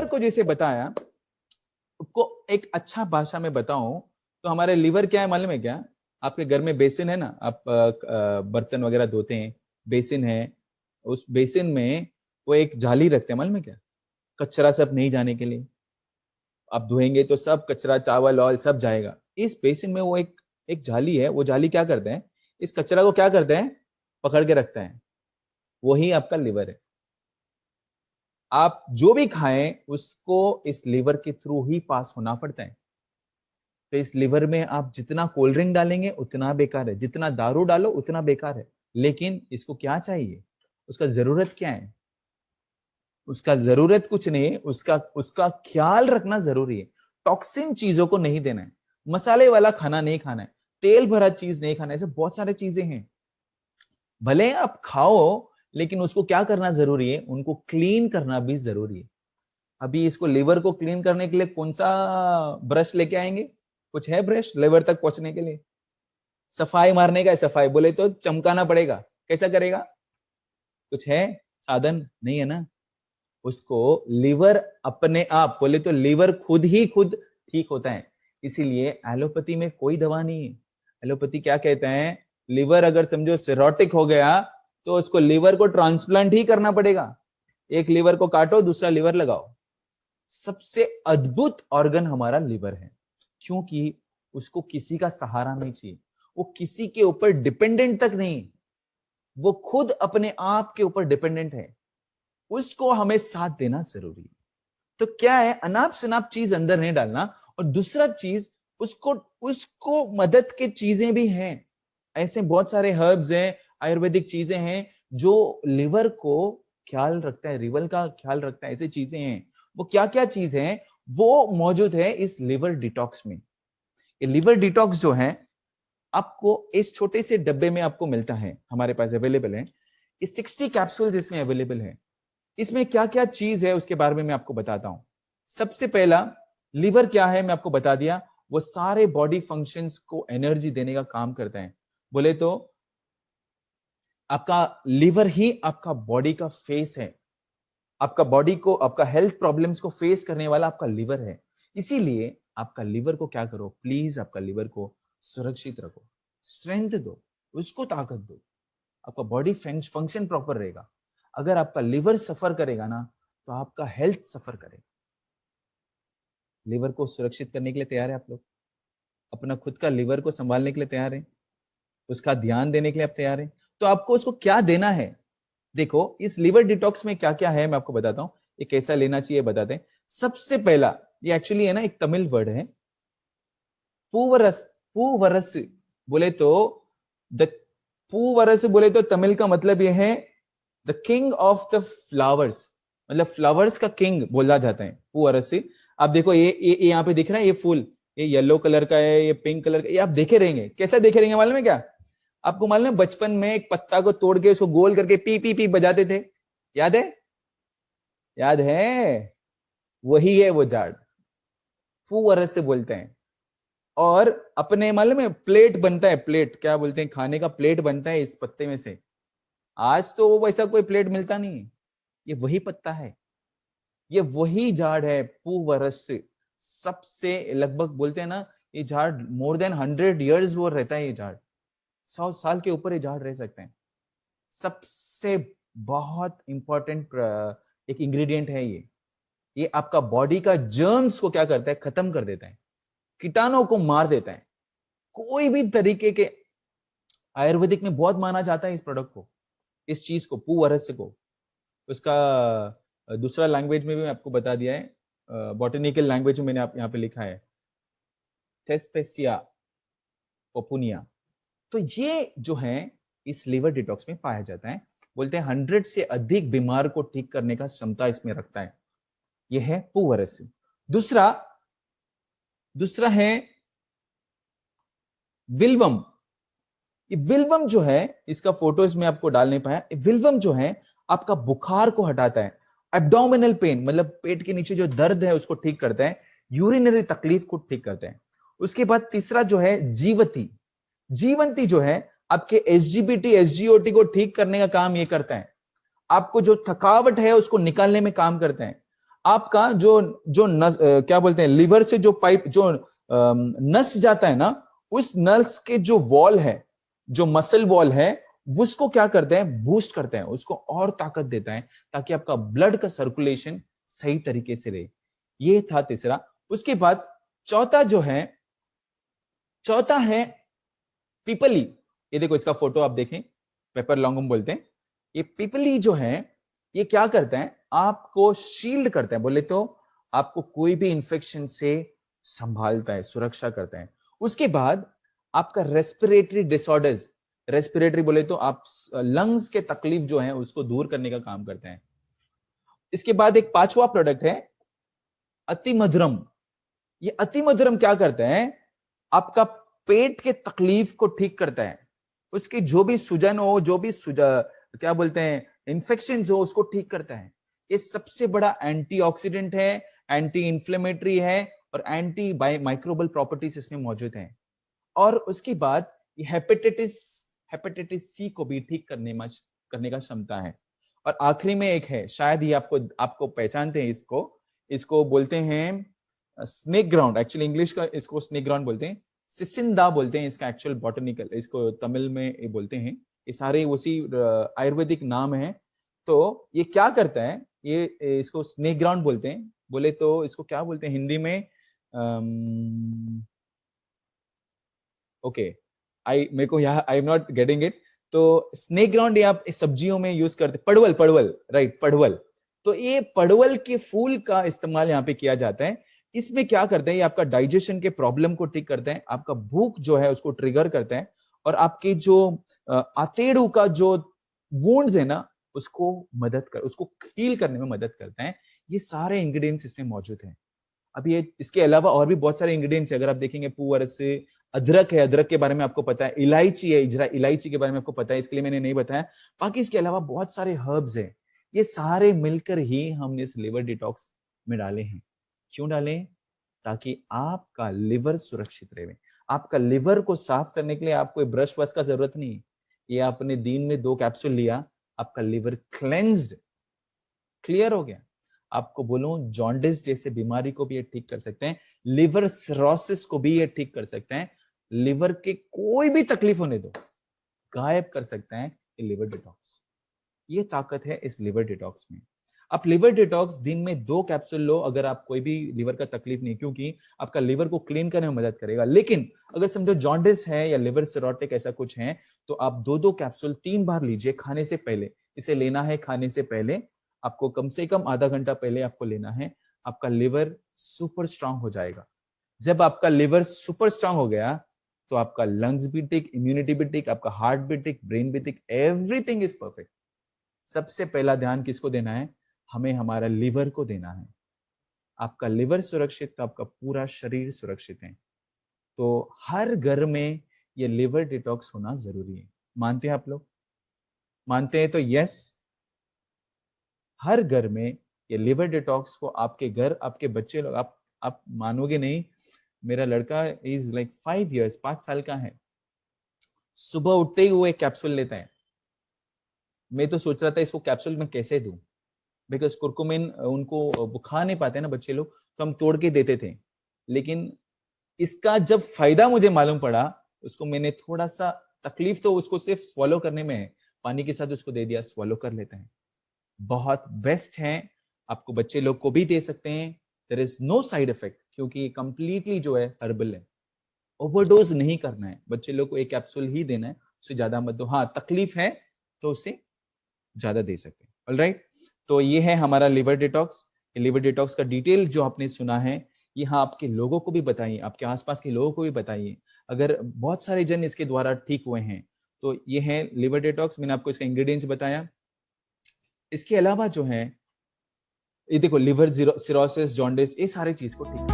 Liver को जैसे बताया, को एक अच्छा भाषा में बताऊं तो हमारे लिवर क्या है मालूम है क्या? आपके घर में बेसिन है ना, आप बर्तन वगैरह धोते हैं, बेसिन है, उस बेसिन में वो एक जाली रखते हैं मालूम है क्या? कचरा सब नहीं जाने के लिए। आप धोएंगे तो सब कचरा, चावल ऑयल सब जाएगा। इस बेसिन में वो एक एक जाली है, वो जाली क्या करते हैं, इस कचरा को क्या करते हैं, पकड़ के रखता है। वही आपका लिवर है। आप जो भी खाएं उसको इस लिवर के थ्रू ही पास होना पड़ता है। तो इस लिवर में आप जितना कोल्ड ड्रिंक डालेंगे उतना बेकार है, जितना दारू डालो उतना बेकार है। लेकिन इसको क्या चाहिए, उसका जरूरत क्या है? उसका जरूरत कुछ नहीं है, उसका उसका ख्याल रखना जरूरी है। टॉक्सिन चीजों को नहीं देना है, मसाले वाला खाना नहीं खाना है, तेल भरा चीज नहीं खाना है, ऐसे बहुत सारे चीजें हैं। भले आप खाओ, लेकिन उसको क्या करना जरूरी है, उनको क्लीन करना भी जरूरी है। अभी इसको लिवर को क्लीन करने के लिए कौन सा ब्रश लेके आएंगे? कुछ है ब्रश लिवर तक पहुंचने के लिए? सफाई मारने का है, सफाई बोले तो चमकाना पड़ेगा, कैसा करेगा? कुछ है साधन? नहीं है ना। उसको लिवर अपने आप, बोले तो लिवर खुद ही खुद ठीक होता है। इसीलिए एलोपैथी में कोई दवा नहीं है। एलोपैथी क्या कहते हैं, लिवर अगर समझो सिरोटिक हो गया तो उसको लिवर को ट्रांसप्लांट ही करना पड़ेगा। एक लिवर को काटो, दूसरा लिवर लगाओ। सबसे अद्भुत ऑर्गन हमारा लिवर है, क्योंकि उसको किसी का सहारा नहीं चाहिए, वो किसी के ऊपर डिपेंडेंट तक नहीं, वो खुद अपने आप के ऊपर डिपेंडेंट है। उसको हमें साथ देना जरूरी है। तो क्या है, अनाप शनाप चीज अंदर नहीं डालना। और दूसरा चीज, उसको उसको मदद के चीजें भी हैं। ऐसे बहुत सारे हर्ब्स हैं, आयुर्वेदिक चीजें हैं जो लिवर को ख्याल रखता है, लिवर का ख्याल रखता है। ऐसी चीजें हैं, वो क्या क्या चीज हैं, वो मौजूद है इस लिवर डिटॉक्स में। ये लिवर डिटॉक्स जो है आपको इस छोटे से डब्बे में आपको मिलता है, हमारे पास अवेलेबल है। ये 60 कैप्सूल्स इसमें अवेलेबल है। इसमें क्या क्या चीज है उसके बारे में मैं आपको बताता हूं। सबसे पहला, लिवर क्या है मैं आपको बता दिया। वो सारे बॉडी फंक्शंस को एनर्जी देने का काम करता है। बोले तो आपका लिवर ही आपका बॉडी का फेस है। आपका बॉडी को, आपका हेल्थ प्रॉब्लम्स को फेस करने वाला आपका लिवर है। इसीलिए आपका लिवर को क्या करो, प्लीज आपका लिवर को सुरक्षित रखो, स्ट्रेंथ दो, उसको ताकत दो। आपका बॉडी फंक्शन प्रॉपर रहेगा। अगर आपका लिवर सफर करेगा ना, तो आपका हेल्थ सफर करेगा। लिवर को सुरक्षित करने के लिए तैयार है आप लोग? अपना खुद का लिवर को संभालने के लिए तैयार है? उसका ध्यान देने के लिए आप तैयार हैं? तो आपको उसको क्या देना है? देखो, इस लिवर डिटॉक्स में क्या क्या है मैं आपको बताता हूं। ये कैसा लेना चाहिए बताते हैं। सबसे पहला, ये एक्चुअली है ना एक तमिल वर्ड है, पूवरस। पूवरस बोले तो द पूवरस बोले तो तमिल का मतलब ये है the king of the flowers, मतलब फ्लावर्स का किंग बोला जाता है पूवरस। आप देखो ये यहाँ पे दिख रहा है, ये फूल, ये येलो कलर का है, ये पिंक कलर का, ये आप देखे रहेंगे। कैसा देखे रहेंगे मालूम है क्या? आपको मालूम है बचपन में एक पत्ता को तोड़ के उसको गोल करके पी पी पी बजाते थे, याद है? याद है? वही है वो झाड़, पूवरस से बोलते हैं। और अपने मालूम है प्लेट बनता है, प्लेट क्या बोलते हैं, खाने का प्लेट बनता है इस पत्ते में से। आज तो वैसा कोई प्लेट मिलता नहीं है, ये वही पत्ता है, ये वही झाड़ है पूवरस से। सबसे लगभग बोलते हैं ना, ये झाड़ मोर देन 100 years वो रहता है। ये झाड़ 100 साल के ऊपर ये झाड़ रह सकते हैं। सबसे बहुत इंपॉर्टेंट एक इंग्रेडिएंट है ये आपका बॉडी का जर्म्स को क्या करता है, खत्म कर देता है, कीटाणुओं को मार देता है। कोई भी तरीके के, आयुर्वेदिक में बहुत माना जाता है इस प्रोडक्ट को, इस चीज को, पूवरस को। उसका दूसरा लैंग्वेज में भी मैं आपको बता दिया है, बॉटनिकल लैंग्वेज में मैंने आप यहाँ पे लिखा है, थेस्पेसिया पोपुनिया। तो ये जो है इस लिवर डिटॉक्स में पाया जाता है। बोलते हैं 100 से अधिक बीमार को ठीक करने का क्षमता इसमें रखता है। यह है पूवरस। दूसरा दूसरा है विल्वम। ये विल्वम जो है, इसका फोटोज में आपको डाल नहीं पाया, विल्वम जो है आपका बुखार को हटाता है, एब्डोमिनल पेन मतलब पेट के नीचे जो दर्द है उसको ठीक करता है, यूरिनरी तकलीफ को ठीक करता है। उसके बाद तीसरा जो है जीवती। जीवंती जो है आपके एसजीपीटी एसजीओटी को ठीक करने का काम ये करता है। आपको जो थकावट है उसको निकालने में काम करता है। आपका जो जो नस क्या बोलते हैं, लिवर से जो पाइप जो नस जाता है ना, उस नस के जो वॉल है, जो मसल वॉल है, उसको क्या करते हैं, बूस्ट करते हैं, उसको और ताकत देता है ताकि आपका ब्लड का सर्कुलेशन सही तरीके से रहे। ये था तीसरा। उसके बाद चौथा है पीपली। ये देखो, इसका फोटो आप देखें, पेपर लॉन्गम बोलते हैं। ये पीपली जो है, ये क्या करता है, आपको शील्ड करता है, बोले तो आपको कोई भी इंफेक्शन से संभालता है, सुरक्षा करता है। उसके बाद आपका रेस्पिरेटरी डिसऑर्डर्स, रेस्पिरेटरी बोले तो आप लंग्स के तकलीफ जो है उसको दूर करने का काम करते हैं। इसके बाद एक पांचवा प्रोडक्ट है अति मधुरम। ये अति मधुरम क्या करता है, आपका पेट के तकलीफ को ठीक करता है, उसकी जो भी सूजन हो, जो भी क्या बोलते हैं, इंफेक्शन हो, उसको ठीक करता है। ये सबसे बड़ा एंटीऑक्सीडेंट है, एंटी इंफ्लेमेटरी है, और एंटी माइक्रोबल प्रॉपर्टीज इसमें मौजूद हैं। और उसके बाद ये हेपेटाइटिस सी को भी ठीक करने का क्षमता है। और आखिरी में एक है, शायद ये आपको पहचानते हैं, इसको बोलते हैं स्नेक ग्राउंड। एक्चुअली इंग्लिश का इसको स्नेक ग्राउंड बोलते हैं, सिसिंदा बोलते हैं इसका एक्चुअल बॉटनिकल, इसको तमिल में ये बोलते हैं। ये सारे उसी आयुर्वेदिक नाम है। तो ये क्या करता है, ये इसको स्नेक ग्राउंड बोलते हैं, बोले तो इसको क्या बोलते हैं हिंदी में, ओके, मेरे को यहाँ I am not getting it. तो स्नेक ग्राउंड ये आप सब्जियों में यूज करते, पड़वल, राइट, पड़वल। तो ये पड़वल के फूल का इस्तेमाल यहाँ पे किया जाता है। इसमें क्या करते हैं, ये आपका डाइजेशन के प्रॉब्लम को ठीक करते हैं, आपका भूख जो है उसको ट्रिगर करते हैं, और आपके जो आतेड़ू का जो वुंड्स है ना, उसको हील करने में मदद करते हैं। ये सारे इंग्रेडिएंट्स इसमें मौजूद हैं। अब ये इसके अलावा और भी बहुत सारे इंग्रेडिएंट्स है, अगर आप देखेंगे पूअर से अदरक है, अदरक के बारे में आपको पता है, इलायची है, इलायची के बारे में आपको पता है, इसके लिए मैंने नहीं बताया। बाकी इसके अलावा बहुत सारे हर्ब्स हैं, ये सारे मिलकर ही हमने इस लिवर डिटॉक्स में डाले हैं। क्यों डाले? ताकि आपका लिवर सुरक्षित रहे। आपका लिवर को साफ करने के लिए आपको ब्रश वश का जरूरत नहीं। ये आपने दिन में 2 कैप्सूल लिया, आपका लिवर क्लेंज्ड, क्लियर हो गया। आपको बोलूं, जॉन्डिस जैसे बीमारी को भी ये ठीक कर सकते हैं, लिवर सिरोसिस को भी ये ठीक कर सकते हैं, लिवर के कोई भी तकलीफ होने दो, गायब कर सकते हैं ये लिवर डिटॉक्स। ये ताकत है इस लिवर डिटॉक्स में। आप लिवर डिटॉक्स दिन में 2 कैप्सूल लो, अगर आप कोई भी लिवर का तकलीफ नहीं, क्योंकि आपका लिवर को क्लीन करने में मदद करेगा। लेकिन अगर समझो जॉन्डिस है या लिवर सिरोटिक ऐसा कुछ है, तो आप 2-2 कैप्सूल 3 बार लीजिए खाने से पहले। इसे लेना है खाने से पहले, आपको कम से कम आधा घंटा पहले आपको लेना है। आपका लिवर सुपर स्ट्रांग हो जाएगा। जब आपका लिवर सुपर स्ट्रांग हो गया, तो आपका लंग्स भी ठीक, इम्यूनिटी भी ठीक, आपका हार्ट भी ठीक, ब्रेन भी ठीक, एवरीथिंग इज परफेक्ट। सबसे पहला ध्यान किसको देना है? हमें हमारा लिवर को देना है। आपका लिवर सुरक्षित तो आपका पूरा शरीर सुरक्षित है। तो हर घर में ये लिवर डिटॉक्स होना जरूरी है। मानते हैं आप लोग? मानते हैं तो यस। हर घर में ये लिवर डिटॉक्स को आपके घर, आपके बच्चे लोग, आप मानोगे नहीं, मेरा लड़का इज लाइक 5 इयर्स, 5 साल का है, सुबह उठते ही वो एक कैप्सूल लेता है। मैं तो सोच रहा था इसको कैप्सूल में कैसे दूं, बिकॉज कुरकुमिन उनको वो खा नहीं पाते ना बच्चे लोग, तो हम तोड़ के देते थे। लेकिन इसका जब फायदा मुझे मालूम पड़ा, उसको मैंने थोड़ा सा, तकलीफ तो उसको सिर्फ स्वॉलो करने में है, पानी के साथ उसको दे दिया, स्वॉलो कर लेते हैं। बहुत बेस्ट है, आपको बच्चे लोग को भी दे सकते हैं। There is no side effect, क्योंकि ये कंप्लीटली जो है हर्बल है। ओवरडोज नहीं करना है, बच्चे लोग को एक कैप्सूल ही देना है, उससे ज्यादा मत दो। हाँ, तकलीफ है तो उसे ज्यादा दे सकते हैं। ऑलराइट, तो ये है हमारा लिवर डिटॉक्स। लिवर डिटॉक्स का डिटेल जो आपने सुना है, ये हाँ आपके लोगों को भी बताइए, आपके आसपास के लोगों को भी बताइए। अगर बहुत सारे जन इसके द्वारा ठीक हुए हैं, तो ये है लिवर डिटॉक्स। मैंने आपको इसका इंग्रेडिएंट्स बताया। इसके अलावा जो है, ये देखो, लिवर सिरोसिस, जॉन्डिस, ये सारे चीज को ठीक